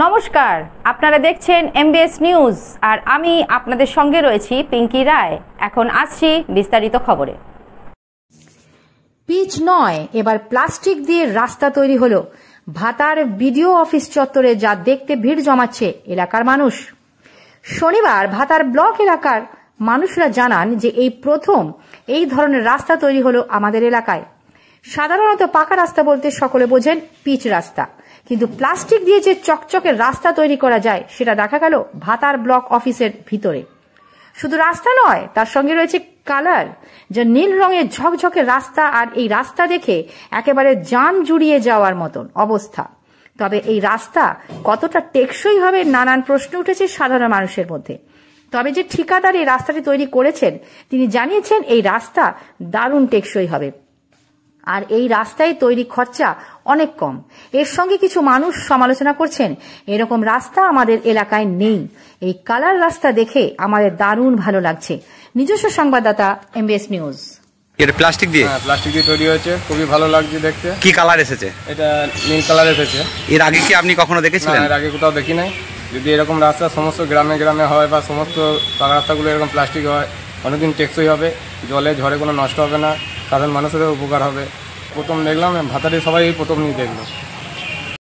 নমস্কার, আপনারা দেখছেন এমবিএস নিউজ আর আমি আপনাদের সঙ্গে রয়েছি পিঙ্কি রায়। এখন আসছি বিস্তারিত খবরে। পিচ নয়, এবার প্লাস্টিক দিয়ে রাস্তা তৈরি হলো ভাতার বিডিও অফিস চত্বরে, যা দেখতে ভিড় জমাচ্ছে এলাকার মানুষ। শনিবার ভাতার ব্লক এলাকার মানুষরা জানান যে এই প্রথম এই ধরনের রাস্তা তৈরি হলো আমাদের এলাকায়। সাধারণত পাকা রাস্তা বলতে সকলে বোঝেন পিচ রাস্তা, কিন্তু প্লাস্টিক দিয়ে যে চকচকের রাস্তা তৈরি করা যায় সেটা দেখা গেল ভাতার ব্লক অফিসের ভিতরে। শুধু রাস্তা নয়, তার সঙ্গে রয়েছে কালার, যা নীল রঙের ঝকঝকে রাস্তা। আর এই রাস্তা দেখে একেবারে জান জুড়িয়ে যাওয়ার মতন অবস্থা। তবে এই রাস্তা কতটা টেকসই হবে, নানান প্রশ্ন উঠেছে সাধারণ মানুষের মধ্যে। তবে যে ঠিকাদার এই রাস্তাটি তৈরি করেছেন তিনি জানিয়েছেন এই রাস্তা দারুণ টেকসই হবে, আর এই রাস্তায় তৈরি খরচা অনেক কম। এর সঙ্গে কিছু মানুষ সমালোচনা করছেন এরকম রাস্তা আমাদের এলাকায় নেই। এই কালার রাস্তা দেখে আমাদের দারুণ ভালো লাগছে। নিজস্ব সংবাদদাতা, এমবিএস নিউজ। এটা প্লাস্টিক দিয়ে তৈরি হয়েছে, খুবই ভালো লাগছে দেখতে। কি কালার এসেছে? এটা নীল কালার এসেছে। এর আগে কি আপনি কখনো দেখেছিলেন? এর আগে কোথাও দেখি নাই। যদি এরকম রাস্তা সমস্ত গ্রামে গ্রামে হয় বা সমস্ত পাকা রাস্তাগুলো এরকম প্লাস্টিক হয়, অনেকদিন টেকসই হবে, জলে ঝড়ে কোনো নষ্ট হবে না, সাধারণ মানুষেরও উপকার হবে। প্রথম দেখলাম, ভাতারে সবাই এই প্রথম নিয়ে দেখলো।